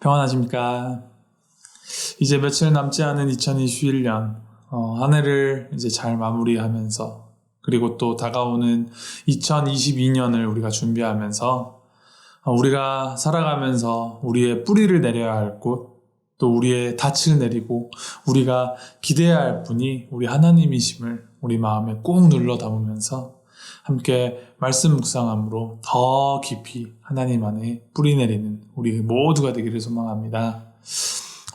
평안하십니까? 이제 며칠 남지 않은 2021년 한 해를 이제 잘 마무리하면서, 그리고 또 다가오는 2022년을 우리가 준비하면서 우리가 살아가면서 우리의 뿌리를 내려야 할 곳, 또 우리의 닻을 내리고 우리가 기대해야 할 분이 우리 하나님이심을 우리 마음에 꼭 눌러 담으면서 함께 말씀 묵상함으로 더 깊이 하나님 안에 뿌리 내리는 우리 모두가 되기를 소망합니다.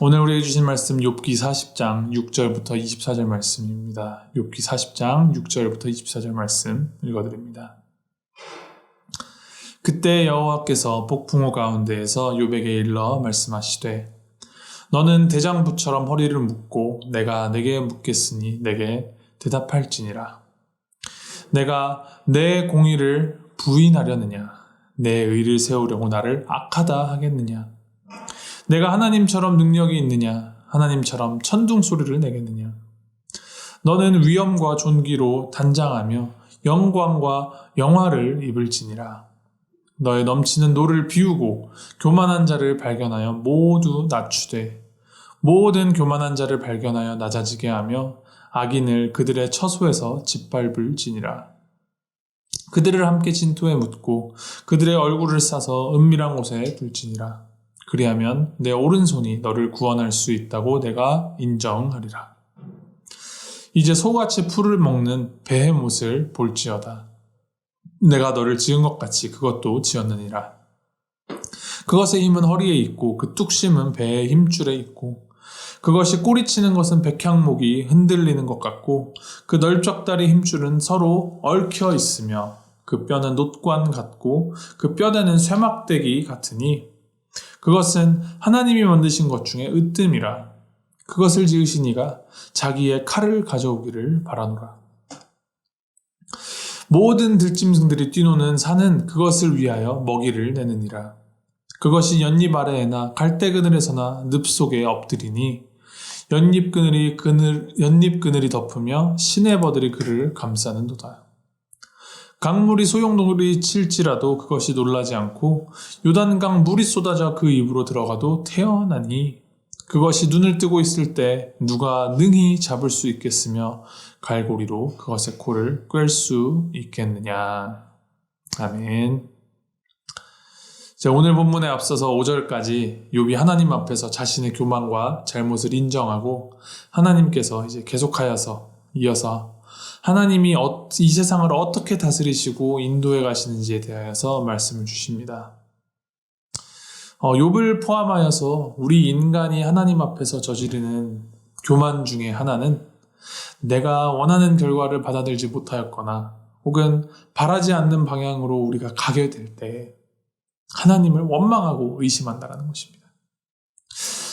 오늘 우리에게 주신 말씀 욥기 40장 6절부터 24절 말씀입니다. 욥기 40장 6절부터 24절 말씀 읽어드립니다. 그때 여호와께서 폭풍우 가운데에서 욥에게 일러 말씀하시되 너는 대장부처럼 허리를 묶고 내가 내게 묻겠으니 내게 대답할지니라. 내가 내 공의를 부인하려느냐? 내 의를 세우려고 나를 악하다 하겠느냐? 내가 하나님처럼 능력이 있느냐? 하나님처럼 천둥 소리를 내겠느냐? 너는 위엄과 존귀로 단장하며 영광과 영화를 입을지니라. 너의 넘치는 노를 비우고 교만한 자를 발견하여 모두 낮추되 모든 교만한 자를 발견하여 낮아지게 하며 악인을 그들의 처소에서 짓밟을지니라. 그들을 함께 진토에 묻고 그들의 얼굴을 싸서 은밀한 곳에 둘지니라. 그리하면 내 오른손이 너를 구원할 수 있다고 내가 인정하리라. 이제 소같이 풀을 먹는 베헤못을 볼지어다. 내가 너를 지은 것 같이 그것도 지었느니라. 그것의 힘은 허리에 있고 그 뚝심은 배의 힘줄에 있고 그것이 꼬리치는 것은 백향목이 흔들리는 것 같고 그 널쩍다리 힘줄은 서로 얽혀 있으며 그 뼈는 놋관 같고 그 뼈대는 쇠막대기 같으니 그것은 하나님이 만드신 것 중에 으뜸이라. 그것을 지으신 이가 자기의 칼을 가져오기를 바라노라. 모든 들짐승들이 뛰노는 산은 그것을 위하여 먹이를 내느니라. 그것이 연잎 아래에나 갈대 그늘에서나 늪 속에 엎드리니 연잎 그늘이 덮으며 시내버들이 그를 감싸는도다. 강물이 소용돌이 칠지라도 그것이 놀라지 않고 요단강 물이 쏟아져 그 입으로 들어가도 태어나니 그것이 눈을 뜨고 있을 때 누가 능히 잡을 수 있겠으며 갈고리로 그것의 코를 꿰 수 있겠느냐. 아멘. 오늘 본문에 앞서서 5절까지 욥이 하나님 앞에서 자신의 교만과 잘못을 인정하고 하나님께서 이제 계속하여서 이어서 하나님이 이 세상을 어떻게 다스리시고 인도해 가시는지에 대하여서 말씀을 주십니다. 욥을 포함하여서 우리 인간이 하나님 앞에서 저지르는 교만 중에 하나는 내가 원하는 결과를 받아들이지 못하였거나 혹은 바라지 않는 방향으로 우리가 가게 될 때 하나님을 원망하고 의심한다는 것입니다.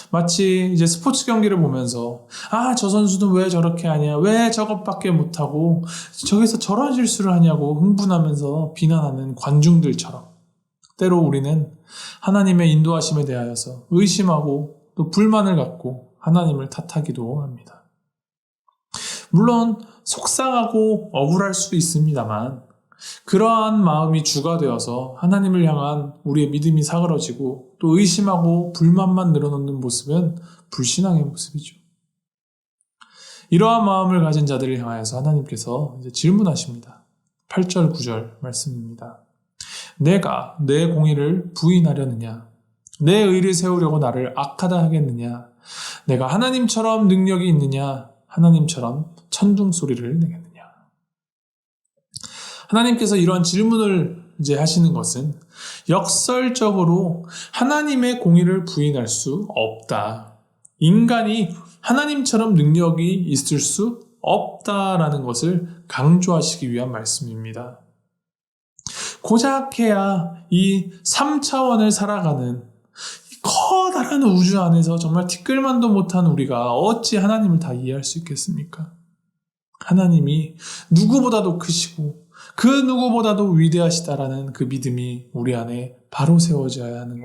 마치 이제 스포츠 경기를 보면서 저 선수는 왜 저렇게 하냐, 왜 저것밖에 못하고 저기서 저런 실수를 하냐고 흥분하면서 비난하는 관중들처럼 때로 우리는 하나님의 인도하심에 대하여서 의심하고 또 불만을 갖고 하나님을 탓하기도 합니다. 물론 속상하고 억울할 수 있습니다만 그러한 마음이 주가 되어서 하나님을 향한 우리의 믿음이 사그러지고 또 의심하고 불만만 늘어놓는 모습은 불신앙의 모습이죠. 이러한 마음을 가진 자들을 향하여서 하나님께서 이제 질문하십니다. 8절 9절 말씀입니다. 내가 내 공의를 부인하려느냐? 내 의를 세우려고 나를 악하다 하겠느냐? 내가 하나님처럼 능력이 있느냐? 하나님처럼 천둥 소리를 내겠느냐? 하나님께서 이러한 질문을 이제 하시는 것은 역설적으로 하나님의 공의를 부인할 수 없다. 인간이 하나님처럼 능력이 있을 수 없다라는 것을 강조하시기 위한 말씀입니다. 고작해야 이 3차원을 살아가는 커다란 우주 안에서 정말 티끌만도 못한 우리가 어찌 하나님을 다 이해할 수 있겠습니까? 하나님이 누구보다도 크시고 그 누구보다도 위대하시다라는 그 믿음이 우리 안에 바로 세워져야 하는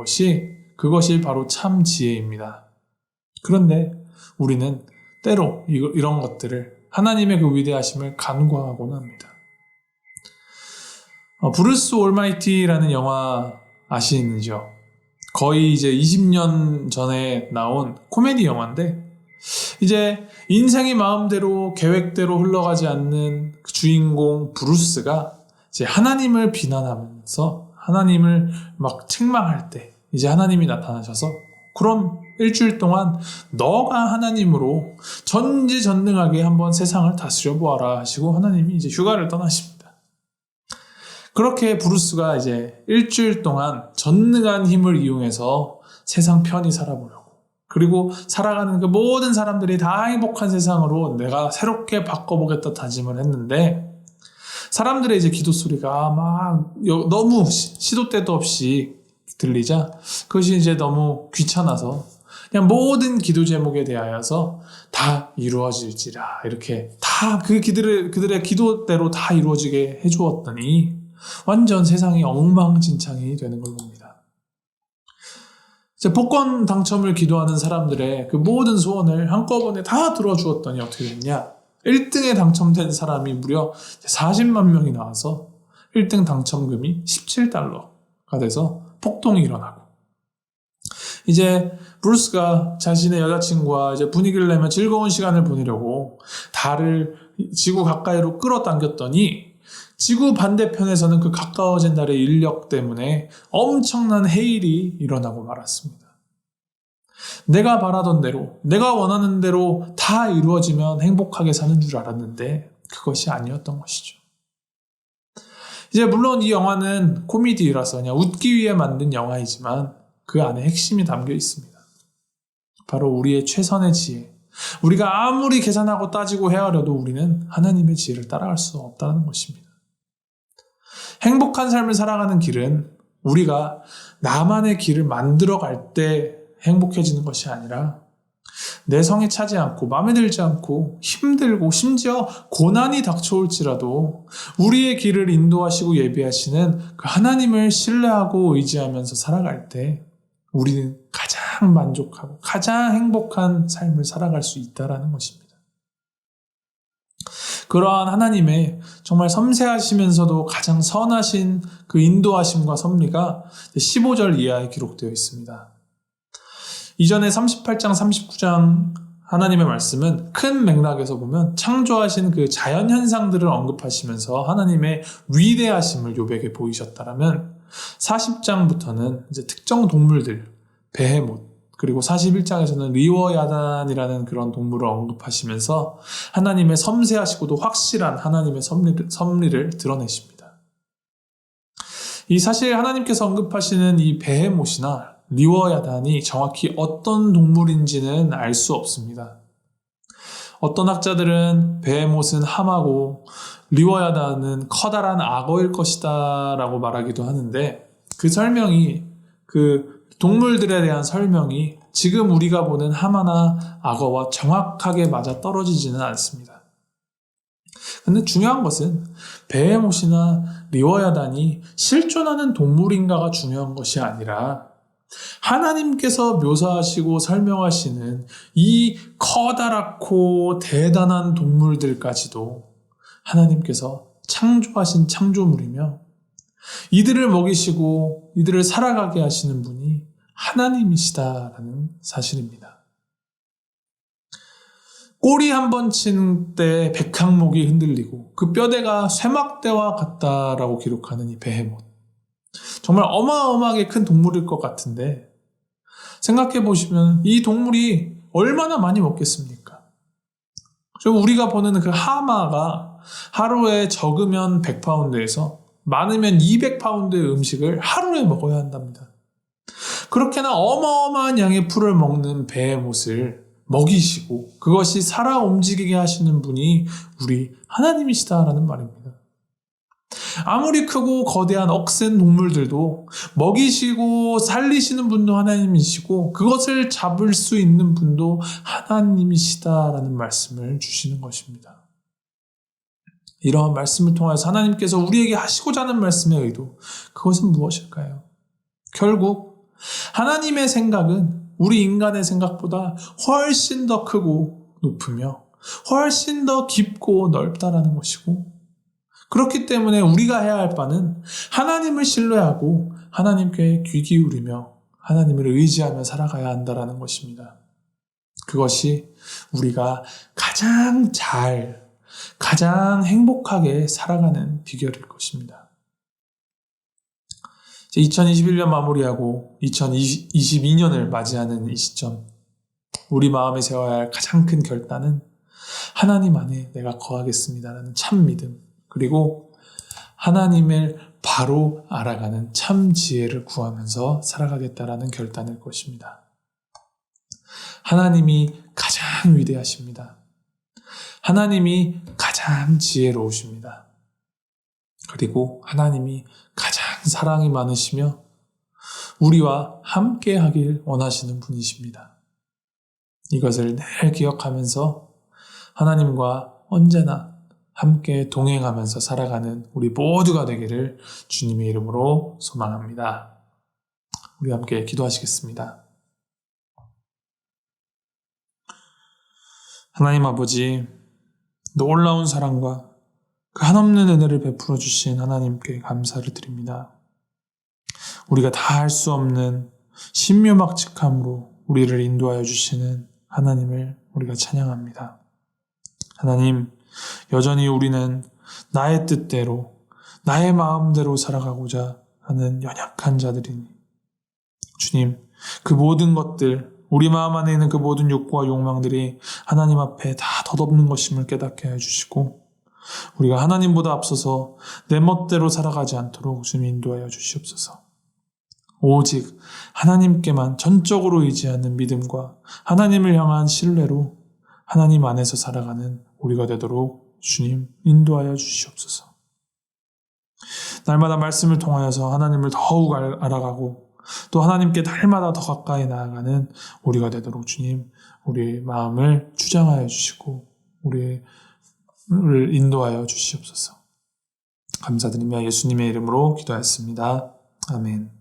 그것이 바로 참 지혜입니다. 그런데 우리는 때로 이런 것들을 하나님의 그 위대하심을 간과하곤 합니다. 브루스 올마이티라는 영화 아시는지요? 거의 이제 20년 전에 나온 코미디 영화인데, 이제 인생이 마음대로 계획대로 흘러가지 않는 그 주인공 브루스가 이제 하나님을 비난하면서 하나님을 막 책망할 때 이제 하나님이 나타나셔서 그럼 일주일 동안 너가 하나님으로 전지전능하게 한번 세상을 다스려 보아라 하시고 하나님이 이제 휴가를 떠나십니다. 그렇게 브루스가 이제 일주일 동안 전능한 힘을 이용해서 세상 편히 살아보려고, 그리고 살아가는 그 모든 사람들이 다 행복한 세상으로 내가 새롭게 바꿔보겠다 다짐을 했는데, 사람들의 이제 기도 소리가 막 너무 시도 때도 없이 들리자 그것이 이제 너무 귀찮아서 그냥 모든 기도 제목에 대하여서 다 이루어질지라 이렇게 다 그들의 기도대로 다 이루어지게 해주었더니 완전 세상이 엉망진창이 되는 걸 봅니다. 이제 복권 당첨을 기도하는 사람들의 그 모든 소원을 한꺼번에 다 들어주었더니 어떻게 됐냐? 1등에 당첨된 사람이 무려 40만 명이 나와서 1등 당첨금이 $17가 돼서 폭동이 일어나고, 이제 브루스가 자신의 여자친구와 이제 분위기를 내면 즐거운 시간을 보내려고 달을 지구 가까이로 끌어당겼더니 지구 반대편에서는 그 가까워진 달의 인력 때문에 엄청난 해일이 일어나고 말았습니다. 내가 바라던 대로, 내가 원하는 대로 다 이루어지면 행복하게 사는 줄 알았는데 그것이 아니었던 것이죠. 이제 물론 이 영화는 코미디라서 그냥 웃기 위해 만든 영화이지만 그 안에 핵심이 담겨 있습니다. 바로 우리의 최선의 지혜. 우리가 아무리 계산하고 따지고 헤아려도 우리는 하나님의 지혜를 따라갈 수 없다는 것입니다. 행복한 삶을 살아가는 길은 우리가 나만의 길을 만들어갈 때 행복해지는 것이 아니라 내 성에 차지 않고 마음에 들지 않고 힘들고 심지어 고난이 닥쳐올지라도 우리의 길을 인도하시고 예비하시는 그 하나님을 신뢰하고 의지하면서 살아갈 때 우리는 가장 만족하고 가장 행복한 삶을 살아갈 수 있다는 것입니다. 그러한 하나님의 정말 섬세하시면서도 가장 선하신 그 인도하심과 섭리가 15절 이하에 기록되어 있습니다. 이전에 38장, 39장 하나님의 말씀은 큰 맥락에서 보면 창조하신 그 자연 현상들을 언급하시면서 하나님의 위대하심을 욥에게 보이셨다라면 40장부터는 이제 특정 동물들, 베헤못, 그리고 41장에서는 리워야단이라는 그런 동물을 언급하시면서 하나님의 섬세하시고도 확실한 하나님의 섭리를 드러내십니다. 이 사실 하나님께서 언급하시는 이 베헤못이나 리워야단이 정확히 어떤 동물인지는 알 수 없습니다. 어떤 학자들은 베헤못은 함하고 리워야단은 커다란 악어일 것이다 라고 말하기도 하는데, 그 설명이, 그 동물들에 대한 설명이 지금 우리가 보는 하마나 악어와 정확하게 맞아 떨어지지는 않습니다. 근데 중요한 것은 베헤못이나 리워야단이 실존하는 동물인가가 중요한 것이 아니라 하나님께서 묘사하시고 설명하시는 이 커다랗고 대단한 동물들까지도 하나님께서 창조하신 창조물이며 이들을 먹이시고 이들을 살아가게 하시는 분이 하나님이시다라는 사실입니다. 꼬리 한 번 친 때 백항목이 흔들리고 그 뼈대가 쇠막대와 같다라고 기록하는 이 베헤못. 정말 어마어마하게 큰 동물일 것 같은데 생각해 보시면 이 동물이 얼마나 많이 먹겠습니까? 좀 우리가 보는 그 하마가 하루에 적으면 100파운드에서 많으면 200파운드의 음식을 하루에 먹어야 한답니다. 그렇게나 어마어마한 양의 풀을 먹는 베헤못을 먹이시고 그것이 살아 움직이게 하시는 분이 우리 하나님이시다라는 말입니다. 아무리 크고 거대한 억센 동물들도 먹이시고 살리시는 분도 하나님이시고 그것을 잡을 수 있는 분도 하나님이시다라는 말씀을 주시는 것입니다. 이러한 말씀을 통해서 하나님께서 우리에게 하시고자 하는 말씀의 의도, 그것은 무엇일까요? 결국 하나님의 생각은 우리 인간의 생각보다 훨씬 더 크고 높으며 훨씬 더 깊고 넓다라는 것이고, 그렇기 때문에 우리가 해야 할 바는 하나님을 신뢰하고 하나님께 귀 기울이며 하나님을 의지하며 살아가야 한다라는 것입니다. 그것이 우리가 가장 행복하게 살아가는 비결일 것입니다. 2021년 마무리하고 2022년을 맞이하는 이 시점, 우리 마음에 세워야 할 가장 큰 결단은 하나님 안에 내가 거하겠습니다라는 참 믿음, 그리고 하나님을 바로 알아가는 참 지혜를 구하면서 살아가겠다라는 결단일 것입니다. 하나님이 가장 위대하십니다. 하나님이 가장 지혜로우십니다. 그리고 하나님이 가장 사랑이 많으시며 우리와 함께 하길 원하시는 분이십니다. 이것을 늘 기억하면서 하나님과 언제나 함께 동행하면서 살아가는 우리 모두가 되기를 주님의 이름으로 소망합니다. 우리 함께 기도하시겠습니다. 하나님 아버지, 놀라운 사랑과 그 한없는 은혜를 베풀어 주신 하나님께 감사를 드립니다. 우리가 다 할 수 없는 신묘막측함으로 우리를 인도하여 주시는 하나님을 우리가 찬양합니다. 하나님, 여전히 우리는 나의 뜻대로, 나의 마음대로 살아가고자 하는 연약한 자들이니 주님, 그 모든 것들, 우리 마음 안에 있는 그 모든 욕구와 욕망들이 하나님 앞에 다 덧없는 것임을 깨닫게 해주시고 우리가 하나님보다 앞서서 내 멋대로 살아가지 않도록 주님 인도하여 주시옵소서. 오직 하나님께만 전적으로 의지하는 믿음과 하나님을 향한 신뢰로 하나님 안에서 살아가는 우리가 되도록 주님 인도하여 주시옵소서. 날마다 말씀을 통하여서 하나님을 더욱 알아가고 또 하나님께 날마다 더 가까이 나아가는 우리가 되도록 주님 우리 마음을 주장하여 주시고 우리를 인도하여 주시옵소서. 감사드리며 예수님의 이름으로 기도하였습니다. 아멘.